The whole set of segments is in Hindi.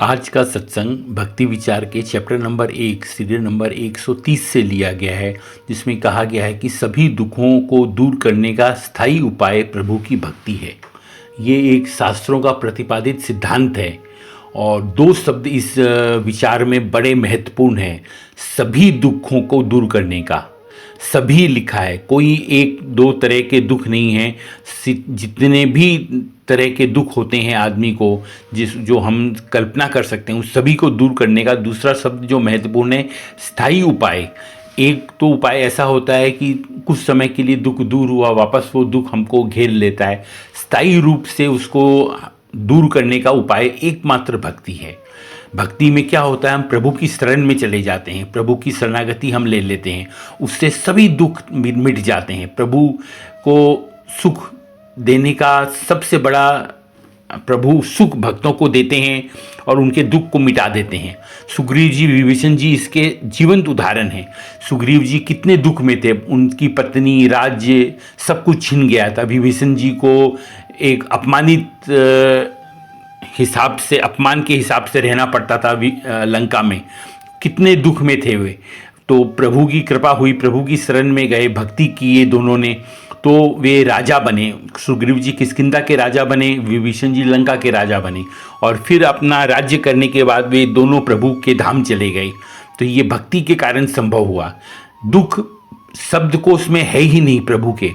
आज का सत्संग भक्ति विचार के चैप्टर नंबर 1 सीरियल नंबर 130 से लिया गया है, जिसमें कहा गया है कि सभी दुखों को दूर करने का स्थायी उपाय प्रभु की भक्ति है। ये एक शास्त्रों का प्रतिपादित सिद्धांत है और दो शब्द इस विचार में बड़े महत्वपूर्ण हैं। सभी दुखों को दूर करने का, सभी लिखा है, कोई एक दो तरह के दुख नहीं हैं। जितने भी तरह के दुख होते हैं आदमी को, जो हम कल्पना कर सकते हैं, उस सभी को दूर करने का दूसरा शब्द जो महत्वपूर्ण है, स्थायी उपाय। एक तो उपाय ऐसा होता है कि कुछ समय के लिए दुख दूर हुआ, वापस वो दुख हमको घेर लेता है। स्थायी रूप से उसको दूर करने का उपाय एकमात्र भक्ति है। भक्ति में क्या होता है, हम प्रभु की शरण में चले जाते हैं, प्रभु की शरणागति हम ले लेते हैं, उससे सभी दुख मिट जाते हैं। प्रभु को सुख देने का सबसे बड़ा, प्रभु सुख भक्तों को देते हैं और उनके दुख को मिटा देते हैं। सुग्रीव जी, विभीषण जी इसके जीवंत उदाहरण हैं। सुग्रीव जी कितने दुख में थे, उनकी पत्नी, राज्य, सब कुछ छिन गया था। विभीषण जी को एक अपमानित हिसाब से, अपमान के हिसाब से रहना पड़ता था लंका में। कितने दुख में थे वे, तो प्रभु की कृपा हुई, प्रभु की शरण में गए, भक्ति किए दोनों ने, तो वे राजा बने। सुग्रीव जी किष्किंधा के राजा बने, विभीषण जी लंका के राजा बने, और फिर अपना राज्य करने के बाद वे दोनों प्रभु के धाम चले गए। तो ये भक्ति के कारण संभव हुआ। दुख शब्दकोश में है ही नहीं प्रभु के।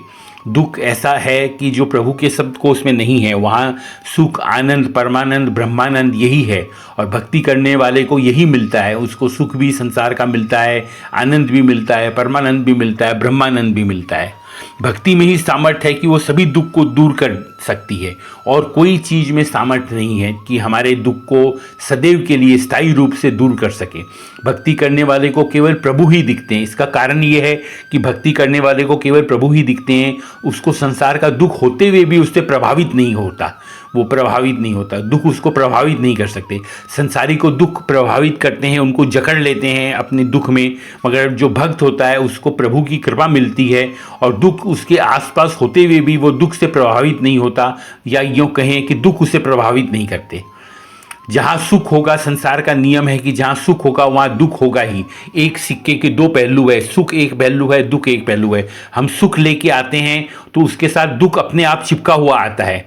दुख ऐसा है कि जो प्रभु के शब्दकोश में नहीं है। वहाँ सुख, आनंद, परमानंद, ब्रह्मानंद यही है, और भक्ति करने वाले को यही मिलता है। उसको सुख भी संसार का मिलता है, आनंद भी मिलता है, परमानंद भी मिलता है, ब्रह्मानंद भी मिलता है। भक्ति में ही सामर्थ्य है कि वो सभी दुख को दूर कर सकती है, और कोई चीज़ में सामर्थ्य नहीं है कि हमारे दुख को सदैव के लिए स्थायी रूप से दूर कर सके। भक्ति करने वाले को केवल प्रभु ही दिखते हैं। इसका कारण ये है कि भक्ति करने वाले को केवल प्रभु ही दिखते हैं। उसको संसार का दुख होते हुए भी उससे प्रभावित नहीं होता, वो प्रभावित नहीं होता। दुख उसको प्रभावित नहीं कर सकते। संसारी को दुख प्रभावित करते हैं, उनको जकड़ लेते हैं अपने दुख में, मगर जो भक्त होता है उसको प्रभु की कृपा मिलती है, और दुख उसके आसपास होते हुए भी वो दुख से प्रभावित नहीं होता, या यूँ कहें कि दुख उसे प्रभावित नहीं करते। जहाँ सुख होगा, संसार का नियम है कि जहाँ सुख होगा वहाँ दुख होगा ही। एक सिक्के के दो पहलू है, सुख एक पहलू है, दुख एक पहलू है। हम सुख लेके आते हैं तो उसके साथ दुख अपने आप चिपका हुआ आता है,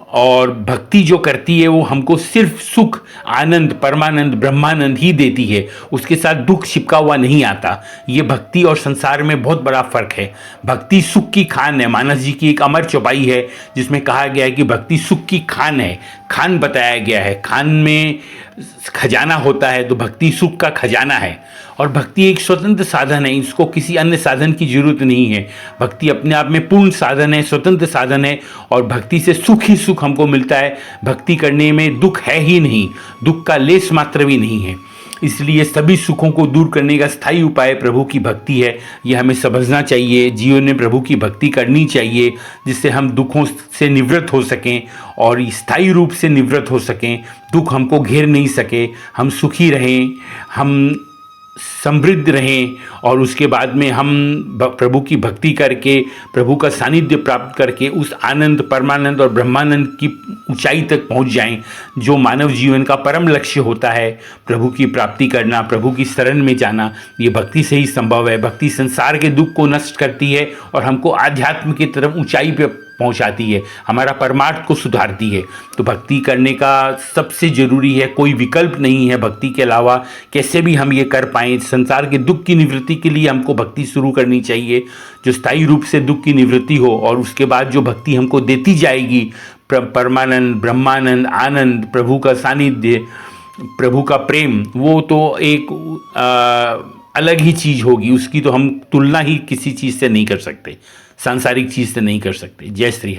और भक्ति जो करती है वो हमको सिर्फ सुख, आनंद, परमानंद, ब्रह्मानंद ही देती है। उसके साथ दुख चिपका हुआ नहीं आता। ये भक्ति और संसार में बहुत बड़ा फर्क है। भक्ति सुख की खान है। मानस जी की एक अमर चौपाई है जिसमें कहा गया है कि भक्ति सुख की खान है। खान बताया गया है, खान में खजाना होता है, तो भक्ति सुख का खजाना है। और भक्ति एक स्वतंत्र साधन है, इसको किसी अन्य साधन की जरूरत नहीं है। भक्ति अपने आप में पूर्ण साधन है, स्वतंत्र साधन है, और भक्ति से सुख ही सुख हमको मिलता है। भक्ति करने में दुख है ही नहीं, दुख का लेस मात्र भी नहीं है। इसलिए सभी सुखों को दूर करने का स्थायी उपाय प्रभु की भक्ति है। यह हमें समझना चाहिए। जीवन में प्रभु की भक्ति करनी चाहिए, जिससे हम दुखों से निवृत्त हो सकें और स्थायी रूप से निवृत्त हो सकें। दुख हमको घेर नहीं सके, हम सुखी रहें, हम समृद्ध रहें, और उसके बाद में हम प्रभु की भक्ति करके, प्रभु का सानिध्य प्राप्त करके उस आनंद, परमानंद और ब्रह्मानंद की ऊंचाई तक पहुंच जाएं, जो मानव जीवन का परम लक्ष्य होता है। प्रभु की प्राप्ति करना, प्रभु की शरण में जाना, ये भक्ति से ही संभव है। भक्ति संसार के दुख को नष्ट करती है और हमको आध्यात्म की तरफ ऊंचाई पे पहुंचाती है, हमारा परमार्थ को सुधारती है। तो भक्ति करने का सबसे जरूरी है, कोई विकल्प नहीं है भक्ति के अलावा। कैसे भी हम ये कर पाएँ, संसार के दुख की निवृत्ति के लिए हमको भक्ति शुरू करनी चाहिए, जो स्थायी रूप से दुख की निवृत्ति हो। और उसके बाद जो भक्ति हमको देती जाएगी, परमानंद, ब्रह्मानंद, आनंद, प्रभु का सानिध्य, प्रभु का प्रेम, वो तो एक अलग ही चीज़ होगी। उसकी तो हम तुलना ही किसी चीज़ से नहीं कर सकते, सांसारिक चीज़ से नहीं कर सकते। जय श्री हरि।